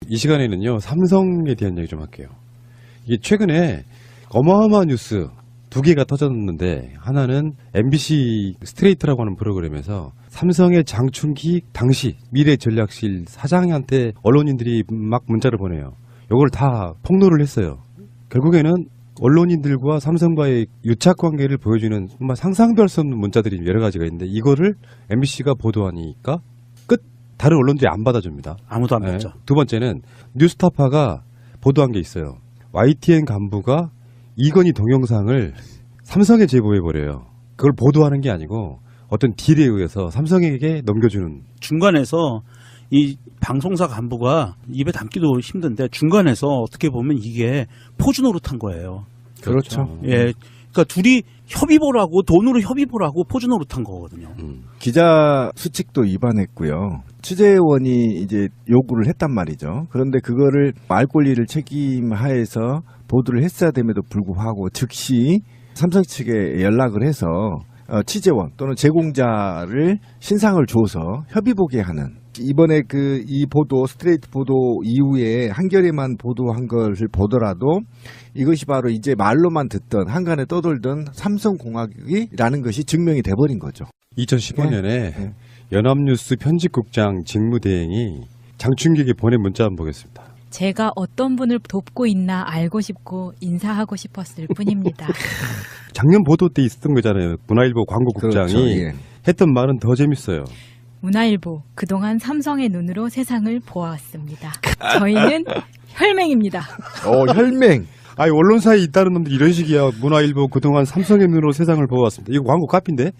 이 시간에는요, 삼성에 대한 얘기 좀 할게요. 이게 최근에 어마어마한 뉴스 두 개가 터졌는데, 하나는 MBC 스트레이트라고 하는 프로그램에서 삼성의 장충기 당시 미래전략실 사장한테 언론인들이 막 문자를 보내요. 이걸 다 폭로를 했어요. 결국에는 언론인들과 삼성과의 유착관계를 보여주는 정말 상상도 할 수 없는 문자들이 여러 가지가 있는데, 이거를 MBC가 보도하니까 끝! 다른 언론들이 안 받아줍니다. 아무도 안 받죠. 두 번째는 뉴스타파가 보도한 게 있어요. YTN 간부가 이건희 동영상을 삼성에 제보해버려요. 그걸 보도하는 게 아니고 어떤 딜에 의해서 삼성에게 넘겨주는. 중간에서 이 방송사 간부가 입에 담기도 힘든데 중간에서 어떻게 보면 이게 포주 노릇한 거예요. 그렇죠. 예, 그러니까 둘이 협의보라고, 돈으로 협의보라고 포주 노릇한 거거든요. 기자 수칙도 위반했고요. 취재원이 이제 요구를 했단 말이죠. 그런데 그거를 알 권리를 책임하에서 보도를 했어야 됨에도 불구하고 즉시 삼성 측에 연락을 해서 취재원 또는 제공자를 신상을 줘서 협의 보게 하는, 이번에 이 보도, 스트레이트 보도 이후에 한겨레만 보도한 것을 보더라도 이것이 바로 이제 말로만 듣던, 한간에 떠돌던 삼성공학이라는 것이 증명이 돼버린 거죠. 2015년에 네. 연합뉴스 편집국장 직무대행이 장충기에게 보낸 문자 한번 보겠습니다. 제가 어떤 분을 돕고 있나 알고 싶고 인사하고 싶었을 뿐입니다. 작년 보도 때 있었던 거잖아요. 문화일보 광고국장이. 그렇죠, 예. 했던 말은 더 재밌어요. 문화일보, 그동안 삼성의 눈으로 세상을 보아왔습니다. 저희는 혈맹입니다. 혈맹. 아니, 언론사에 있다는 놈들이 이런 식이야. 문화일보 그동안 삼성의 눈으로 세상을 보아왔습니다. 이거 광고 카피인데?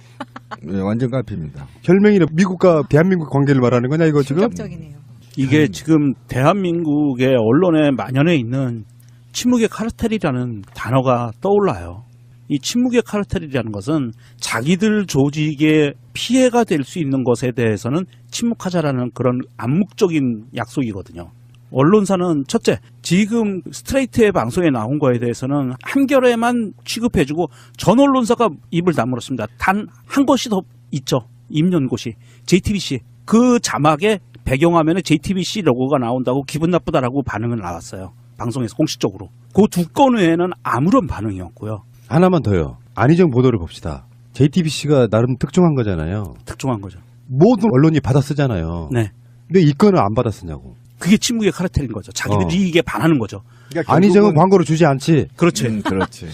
네, 완전 카피입니다. 혈맹이는 미국과 대한민국 관계를 말하는 거냐 이거 지금? 충격적이네요. 이게 지금 대한민국의 언론에 만연해 있는 침묵의 카르텔이라는 단어가 떠올라요. 이 침묵의 카르텔이라는 것은 자기들 조직에 피해가 될 수 있는 것에 대해서는 침묵하자라는 그런 암묵적인 약속이거든요. 언론사는 첫째, 지금 스트레이트의 방송에 나온 거에 대해서는 한겨레만 취급해주고 전 언론사가 입을 다물었습니다. 단 한 곳이 더 있죠. 임연고시, JTBC. 그 자막에 배경화면에 JTBC 로고가 나온다고 기분 나쁘다라고 반응을 나왔어요. 방송에서 공식적으로. 그 두 건 외에는 아무런 반응이 없고요. 하나만 더요. 안희정 보도를 봅시다. JTBC가 나름 특종한 거잖아요. 특종한 거죠. 모든 언론이 받아 쓰잖아요. 네. 근데 이 건은 안 받아 쓰냐고. 그게 침묵의 카르텔인 거죠. 자기들 이익에 반하는 거죠. 그러니까 안희정은 광고를 주지 않지. 그렇지. 그렇지.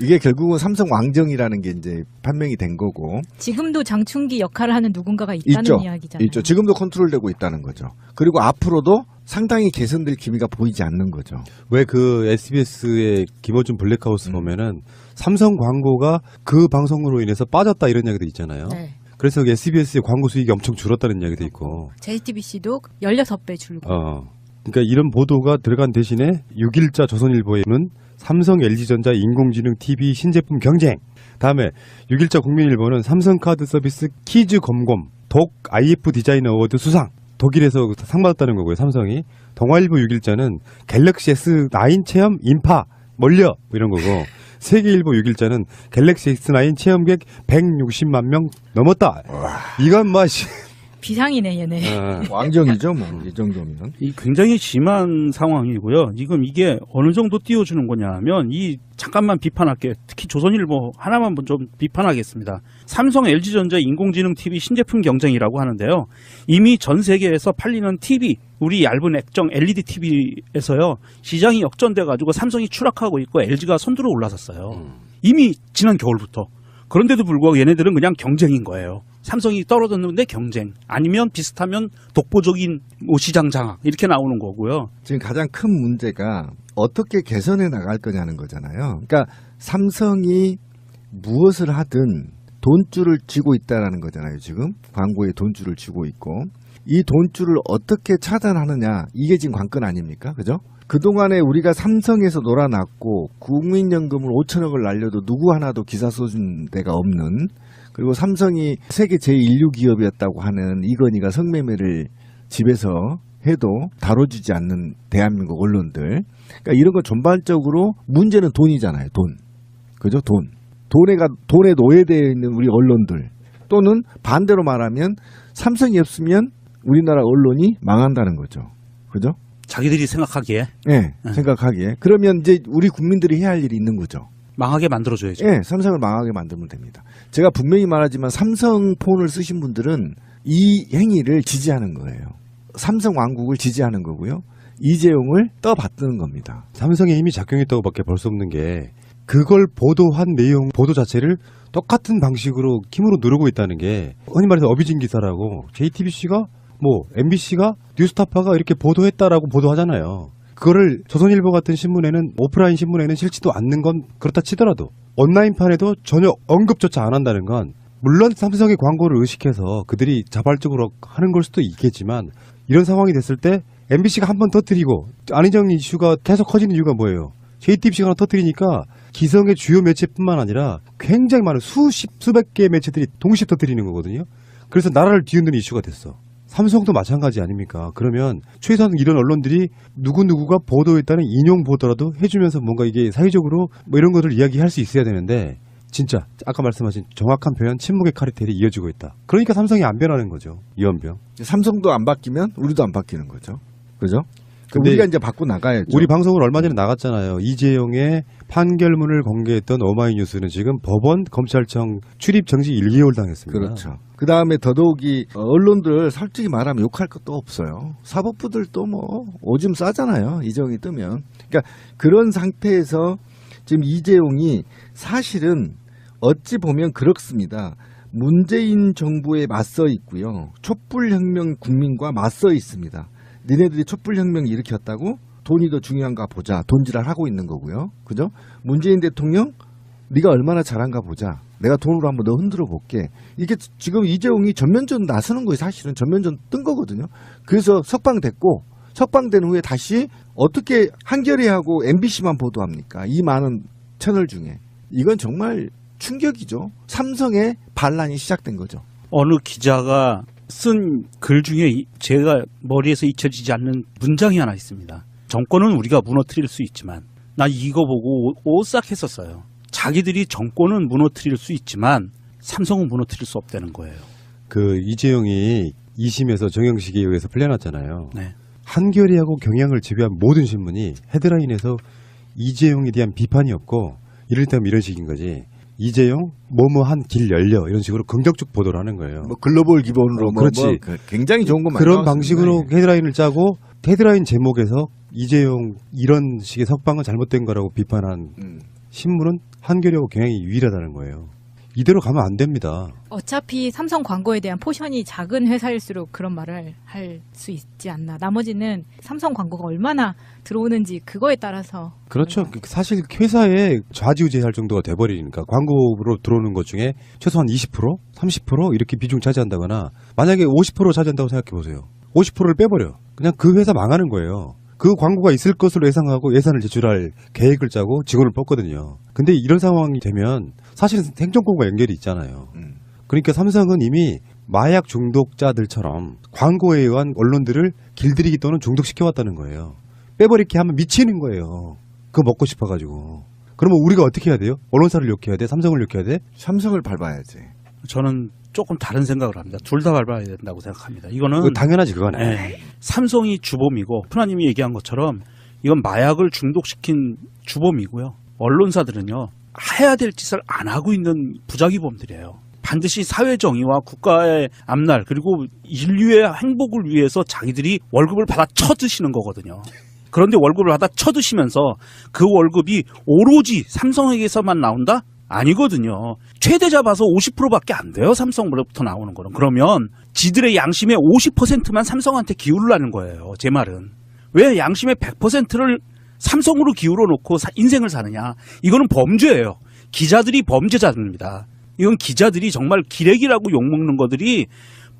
이게 결국은 삼성 왕정이라는 게 이제 판명이 된 거고. 지금도 장충기 역할을 하는 누군가가 있다는 이야기잖아요. 있죠. 지금도 컨트롤되고 있다는 거죠. 그리고 앞으로도 상당히 개선될 기미가 보이지 않는 거죠. 왜 그 SBS의 김어준 블랙하우스 보면은 삼성 광고가 그 방송으로 인해서 빠졌다 이런 이야기도 있잖아요. 네. 그래서 SBS의 광고 수익이 엄청 줄었다는 이야기도 있고. JTBC도 16배 줄고. 그러니까 이런 보도가 들어간 대신에 6일자 조선일보에는 삼성 LG전자 인공지능 TV 신제품 경쟁. 다음에 6일자 국민일보는 삼성카드 서비스 키즈 검검 독 IF 디자인 어워드 수상. 독일에서 상 받았다는 거고요, 삼성이. 동아일보 6일자는 갤럭시 S9 체험 인파 몰려 뭐 이런 거고. 세계일보 6일자는 갤럭시 S9 체험객 160만 명 넘었다. 이건 뭐 비상이네 얘네. 왕정이죠, 뭐 이 정도면. 이 굉장히 심한 상황이고요. 지금 이게 어느 정도 띄워주는 거냐면 잠깐만 비판할게요. 특히 조선일보 하나만 좀 비판하겠습니다. 삼성 LG전자 인공지능 TV 신제품 경쟁이라고 하는데요. 이미 전 세계에서 팔리는 TV, 우리 얇은 액정 LED TV에서요. 시장이 역전돼가지고 삼성이 추락하고 있고 LG가 선두로 올라섰어요. 이미 지난 겨울부터. 그런데도 불구하고 얘네들은 그냥 경쟁인 거예요. 삼성이 떨어졌는데 경쟁, 아니면 비슷하면 독보적인 시장 장악 이렇게 나오는 거고요. 지금 가장 큰 문제가 어떻게 개선해 나갈 거냐는 거잖아요. 그러니까 삼성이 무엇을 하든 돈줄을 쥐고 있다는 거잖아요. 지금 광고에 돈줄을 쥐고 있고, 이 돈줄을 어떻게 차단하느냐, 이게 지금 관건 아닙니까? 그죠? 그동안에 우리가 삼성에서 놀아났고 국민연금을 5천억을 날려도 누구 하나도 기사 써준 데가 없는, 그리고 삼성이 세계 제1류 기업이었다고 하는 이건희가 성매매를 집에서 해도 다뤄주지 않는 대한민국 언론들. 그러니까 이런 거 전반적으로 문제는 돈이잖아요. 돈. 그죠? 돈. 돈에 노예되어 있는 우리 언론들. 또는 반대로 말하면 삼성이 없으면 우리나라 언론이 망한다는 거죠. 그죠? 자기들이 생각하기에 네, 생각하기에. 그러면 이제 우리 국민들이 해야 할 일이 있는 거죠. 망하게 만들어줘야죠. 네, 삼성을 망하게 만들면 됩니다. 제가 분명히 말하지만 삼성폰을 쓰신 분들은 이 행위를 지지하는 거예요. 삼성 왕국을 지지하는 거고요. 이재용을 떠받드는 겁니다. 삼성의 힘이 작용했다고밖에 볼 수 없는 게 그걸 보도한 내용 보도 자체를 똑같은 방식으로 힘으로 누르고 있다는 게 흔히 말해서 어비진 기사라고 JTBC가 뭐 MBC가 뉴스타파가 이렇게 보도했다라고 보도하잖아요. 그거를 조선일보 같은 신문에는 오프라인 신문에는 실지도 않는 건 그렇다 치더라도 온라인판에도 전혀 언급조차 안 한다는 건 물론 삼성의 광고를 의식해서 그들이 자발적으로 하는 걸 수도 있겠지만 이런 상황이 됐을 때 MBC가 한 번 터뜨리고 안희정 이슈가 계속 커지는 이유가 뭐예요? JTBC가 하나 터뜨리니까 기성의 주요 매체뿐만 아니라 굉장히 많은 수백 개의 매체들이 동시에 터뜨리는 거거든요. 그래서 나라를 뒤흔드는 이슈가 됐어. 삼성도 마찬가지 아닙니까? 그러면 최소한 이런 언론들이 누구누구가 보도했다는 인용 보도라도 해주면서 뭔가 이게 사회적으로 뭐 이런 것을 이야기할 수 있어야 되는데 진짜 아까 말씀하신 정확한 표현 침묵의 카르텔이 이어지고 있다. 그러니까 삼성이 안 변하는 거죠. 이원병. 삼성도 안 바뀌면 우리도 안 바뀌는 거죠. 그죠? 근데 우리가 이제 바꿔 나가야죠. 우리 방송을 얼마 전에 나갔잖아요. 이재용의 판결문을 공개했던 오마이뉴스는 지금 법원 검찰청 출입 정지 1개월 당했습니다. 그렇죠. 그 다음에 더더욱이 언론들 솔직히 말하면 욕할 것도 없어요. 사법부들도 뭐 오줌 싸잖아요. 이재용이 뜨면. 그러니까 그런 상태에서 지금 이재용이 사실은 어찌 보면 그렇습니다. 문재인 정부에 맞서 있고요. 촛불혁명 국민과 맞서 있습니다. 니네들이 촛불혁명 일으켰다고 돈이 더 중요한가 보자. 돈지랄 하고 있는 거고요. 그죠? 문재인 대통령 네가 얼마나 잘한가 보자. 내가 돈으로 한번 너 흔들어 볼게. 이게 지금 이재용이 전면전 나서는 거예요. 사실은 전면전 뜬 거거든요. 그래서 석방됐고 석방된 후에 다시 어떻게 한겨레하고 MBC만 보도합니까? 이 많은 채널 중에. 이건 정말 충격이죠. 삼성의 반란이 시작된 거죠. 어느 기자가 쓴 글 중에 제가 머리에서 잊혀지지 않는 문장이 하나 있습니다. 정권은 우리가 무너뜨릴 수 있지만 나 이거 보고 오싹했었어요. 자기들이 정권은 무너뜨릴 수 있지만 삼성은 무너뜨릴 수 없다는 거예요. 그 이재용이 2심에서 정영식에 의해서 풀려났잖아요. 네. 한겨레하고 경향을 지배한 모든 신문이 헤드라인에서 이재용에 대한 비판이 없고 이를테면 이런 식인 거지. 이재용 뭐뭐한 길 열려 이런 식으로 긍정적 보도를 하는 거예요. 뭐 글로벌 기본으로 그렇지. 굉장히 좋은 거 많이 그런 나왔습니다. 방식으로 예. 헤드라인을 짜고 헤드라인 제목에서 이재용 이런 식의 석방은 잘못된 거라고 비판한 신문은 한겨레하고 경향이 유일하다는 거예요. 이대로 가면 안 됩니다. 어차피 삼성 광고에 대한 포션이 작은 회사일수록 그런 말을 할 수 있지 않나. 나머지는 삼성 광고가 얼마나 들어오는지 그거에 따라서. 그렇죠. 사실 회사에 좌지우지할 정도가 돼버리니까 광고로 들어오는 것 중에 최소한 20%, 30% 이렇게 비중 차지한다거나 만약에 50% 차지한다고 생각해 보세요. 50%를 빼버려. 그냥 그 회사 망하는 거예요. 그 광고가 있을 것으로 예상하고 예산을 제출할 계획을 짜고 직원을 뽑거든요. 근데 이런 상황이 되면 사실은 행정권과 연결이 있잖아요. 그러니까 삼성은 이미 마약 중독자들처럼 광고에 의한 언론들을 길들이기 또는 중독시켜왔다는 거예요. 빼버리게 하면 미치는 거예요. 그거 먹고 싶어가지고. 그러면 우리가 어떻게 해야 돼요? 언론사를 욕해야 돼? 삼성을 욕해야 돼? 삼성을 밟아야지. 저는 조금 다른 생각을 합니다. 둘 다 밟아야 된다고 생각합니다. 이거는 그거 당연하지 그거는. 네, 삼성이 주범이고 프라님이 얘기한 것처럼 이건 마약을 중독시킨 주범이고요. 언론사들은요. 해야 될 짓을 안 하고 있는 부작위범들이에요. 반드시 사회 정의와 국가의 앞날 그리고 인류의 행복을 위해서 자기들이 월급을 받아 쳐드시는 거거든요. 그런데 월급을 받아 쳐드시면서 그 월급이 오로지 삼성에게서만 나온다? 아니거든요. 최대 잡아서 50%밖에 안 돼요. 삼성으로부터 나오는 거는. 그러면 지들의 양심의 50%만 삼성한테 기울라는 거예요. 제 말은. 왜 양심의 100%를 삼성으로 기울어 놓고 인생을 사느냐. 이거는 범죄예요. 기자들이 범죄자입니다. 이건 기자들이 정말 기레기라고 욕먹는 것들이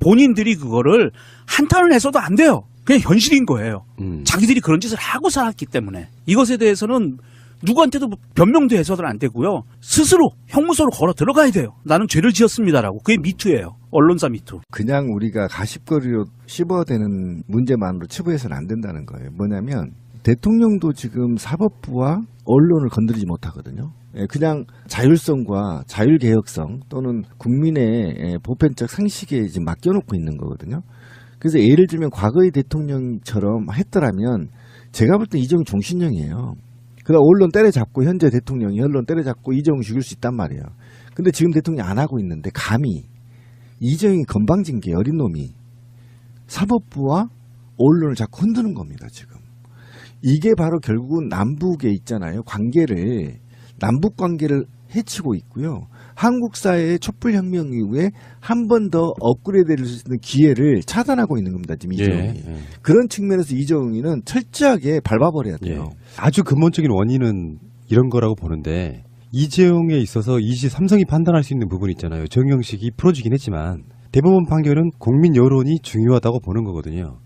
본인들이 그거를 한탄을 해서도 안 돼요. 그냥 현실인 거예요. 자기들이 그런 짓을 하고 살았기 때문에. 이것에 대해서는 누구한테도 변명도 해서는 안 되고요. 스스로 형무소로 걸어 들어가야 돼요. 나는 죄를 지었습니다라고. 그게 미투예요. 언론사 미투. 그냥 우리가 가십거리로 씹어대는 문제만으로 치부해서는 안 된다는 거예요. 뭐냐면 대통령도 지금 사법부와 언론을 건드리지 못하거든요. 그냥 자율성과 자율개혁성 또는 국민의 보편적 상식에 지금 맡겨놓고 있는 거거든요. 그래서 예를 들면 과거의 대통령처럼 했더라면 제가 볼 때 이재용 종신형이에요. 그다음 언론 때려잡고 현재 대통령이 언론 때려잡고 이재용 죽일 수 있단 말이에요. 근데 지금 대통령이 안 하고 있는데 감히 이재용이 건방진 게 어린 놈이 사법부와 언론을 자꾸 흔드는 겁니다. 지금. 이게 바로 결국은 남북에 있잖아요. 남북 관계를 해치고 있고요. 한국 사회의 촛불혁명 이후에 한 번 더 업그레이드 될 수 있는 기회를 차단하고 있는 겁니다. 지금 이재용이. 그런 측면에서 이재용이는 철저하게 밟아버려야 돼요. 아주 근본적인 원인은 이런 거라고 보는데 이재용에 있어서 삼성이 판단할 수 있는 부분이 있잖아요. 정영식이 풀어주긴 했지만 대법원 판결은 국민 여론이 중요하다고 보는 거거든요.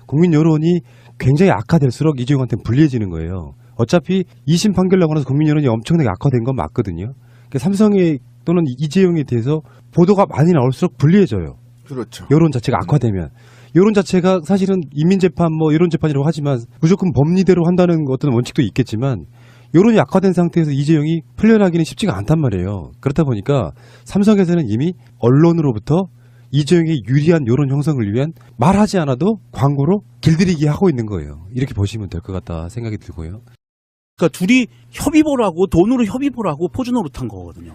국민 여론이 굉장히 악화될수록 이재용한테는 불리해지는 거예요. 어차피 2심 판결 나고 나서 국민 여론이 엄청나게 악화된 건 맞거든요. 그러니까 삼성에 또는 이재용에 대해서 보도가 많이 나올수록 불리해져요. 그렇죠. 여론 자체가 악화되면. 여론 자체가 사실은 인민재판 여론재판이라고 하지만 무조건 법리대로 한다는 어떤 원칙도 있겠지만 여론이 악화된 상태에서 이재용이 풀려나기는 쉽지가 않단 말이에요. 그렇다 보니까 삼성에서는 이미 언론으로부터 이재용의 유리한 여론 형성을 위한 말하지 않아도 광고로 길들이기 하고 있는 거예요. 이렇게 보시면 될 것 같다 생각이 들고요. 그러니까 둘이 협의보라고 돈으로 협의보라고 포즈 노릇한 거거든요.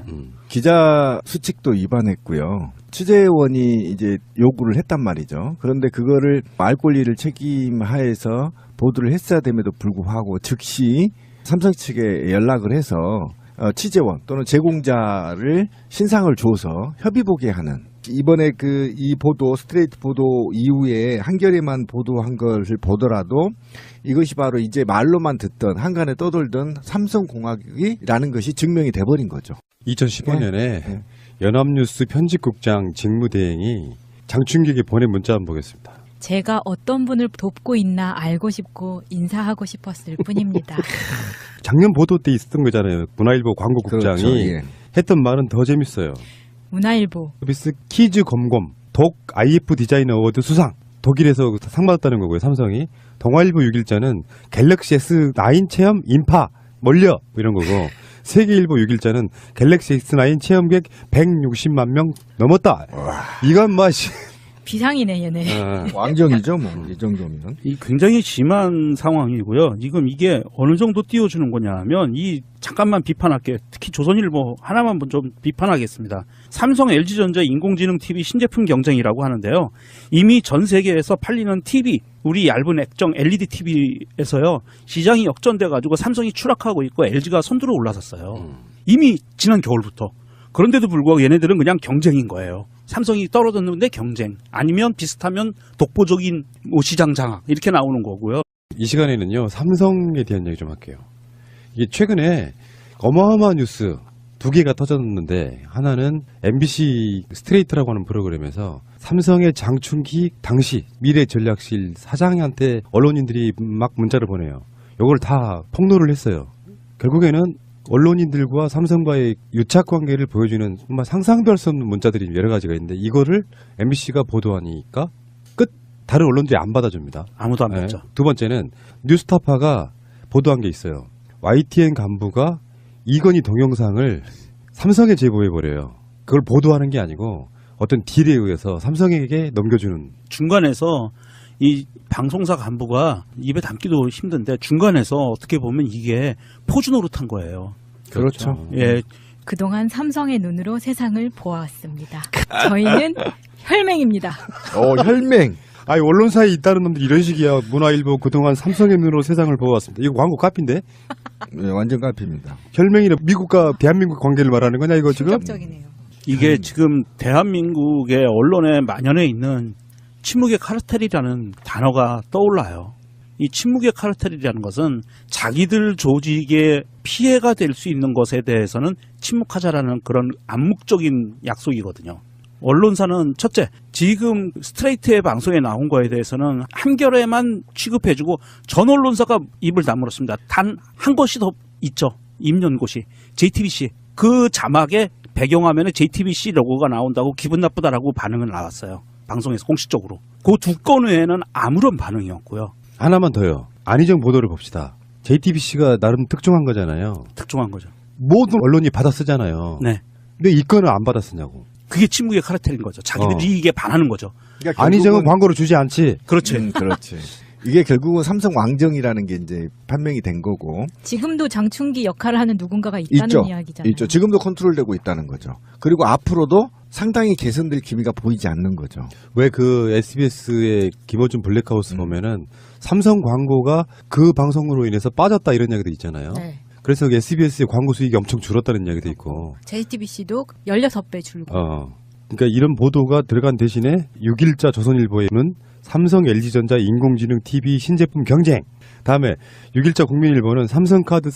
기자 수칙도 위반했고요. 취재원이 이제 요구를 했단 말이죠. 그런데 그거를 말 권리를 책임하에서 보도를 했어야 됨에도 불구하고 즉시 삼성 측에 연락을 해서 취재원 또는 제공자를 신상을 줘서 협의 보게 하는 이번에 이 보도 스트레이트 보도 이후에 한겨레만 보도한 것을 보더라도 이것이 바로 이제 말로만 듣던 한간에 떠돌던 삼성공학이라는 것이 증명이 돼버린 거죠. 2015년에 연합뉴스 편집국장 직무대행이 장충기에게 보낸 문자 한번 보겠습니다. 제가 어떤 분을 돕고 있나 알고 싶고 인사하고 싶었을 뿐입니다. 작년 보도 때 있었던 거잖아요. 문화일보 광고국장이 그렇죠, 예. 했던 말은 더 재밌어요. 문화일보. 서비스 키즈 검검 독 IF 디자인 어워드 수상. 독일에서 상 받았다는 거고요. 삼성이. 동아일보 6일자는 갤럭시 S9 체험 인파 몰려 이런 거고 세계일보 6일자는 갤럭시 S9 체험객 160만 명 넘었다. 이건 맛이 비상이네 얘네. 왕정이죠, 뭐 이 정도면. 이 굉장히 심한 상황이고요. 지금 이게 어느 정도 띄워주는 거냐면 잠깐만 비판할게요. 특히 조선일보 하나만 좀 비판하겠습니다. 삼성, LG전자 인공지능 TV 신제품 경쟁이라고 하는데요. 이미 전 세계에서 팔리는 TV, 우리 얇은 액정 LED TV에서요. 시장이 역전돼가지고 삼성이 추락하고 있고 LG가 선두로 올라섰어요. 이미 지난 겨울부터. 그런데도 불구하고 얘네들은 그냥 경쟁인 거예요. 삼성이 떨어졌는데 경쟁, 아니면 비슷하면 독보적인 시장 장악 이렇게 나오는 거고요. 이 시간에는요 삼성에 대한 얘기 좀 할게요. 이게 최근에 어마어마한 뉴스 두 개가 터졌는데 하나는 MBC 스트레이트라고 하는 프로그램에서 삼성의 장충기 당시 미래전략실 사장한테 언론인들이 막 문자를 보내요. 이걸 다 폭로를 했어요. 결국에는 언론인들과 삼성과의 유착 관계를 보여주는 정말 상상도 수 없는 문자들이 여러 가지가 있는데 이거를 MBC가 보도하니까 끝. 다른 언론들이 안 받아줍니다. 아무도 안 받죠. 두 번째는 뉴스타파가 보도한 게 있어요. YTN 간부가 이건희 동영상을 삼성에 제보해버려요. 그걸 보도하는 게 아니고 어떤 딜에 의해서 삼성에게 넘겨주는. 중간에서 이 방송사 간부가 입에 담기도 힘든데 중간에서 어떻게 보면 이게 포즈 노릇한 거예요. 그렇죠. 예. 그동안 삼성의 눈으로 세상을 보아왔습니다. 저희는 혈맹입니다. 혈맹. 아니 언론사에 있다는 놈들이 이런 식이야. 문화일보 그동안 삼성의 눈으로 세상을 보아왔습니다. 이거 광고 카피인데? 네, 완전 카피입니다. 혈맹이는 미국과 대한민국 관계를 말하는 거냐 이거 지금? 충격적이네요. 이게 지금 대한민국의 언론에 만연해 있는 침묵의 카르텔이라는 단어가 떠올라요. 이 침묵의 카르텔이라는 것은 자기들 조직에 피해가 될 수 있는 것에 대해서는 침묵하자라는 그런 암묵적인 약속이거든요. 언론사는 첫째, 지금 스트레이트의 방송에 나온 거에 대해서는 한겨레만 취급해주고 전 언론사가 입을 다물었습니다. 단 한 것이 더 있죠. 임연고시, JTBC. 그 자막에 배경화면에 JTBC 로고가 나온다고 기분 나쁘다라고 반응은 나왔어요. 방송에서 공식적으로. 그 두 건 외에는 아무런 반응이 없고요. 하나만 더요. 안희정 보도를 봅시다. JTBC가 나름 특종한 거잖아요. 특종한 거죠. 모든 언론이 받아 쓰잖아요. 네. 근데 이 건은 안 받아 쓰냐고. 그게 침묵의 카르텔인 거죠. 자기들이 이게 반하는 거죠. 그러니까 안희정은 결국은- 광고를 주지 않지. 그렇지. 그렇지. 이게 결국은 삼성 왕정이라는 게 이제 판명이 된 거고. 지금도 장충기 역할을 하는 누군가가 있다는 있죠. 이야기잖아요. 있죠. 지금도 컨트롤되고 있다는 거죠. 그리고 앞으로도 상당히 개선될 기미가 보이지 않는 거죠. 왜 그 SBS의 김어준 블랙하우스 보면은 삼성 광고가 그 방송으로 인해서 빠졌다 이런 이야기도 있잖아요. 네. 그래서 SBS의 광고 수익이 엄청 줄었다는 이야기도 있고. JTBC도 16배 줄고. 그러니까 이런 보도가 들어간 대신에 6일자 조선일보에는 삼성, LG전자, 인공지능, TV, 신제품 경쟁. 다음에 6일자 국민일보는 삼성카드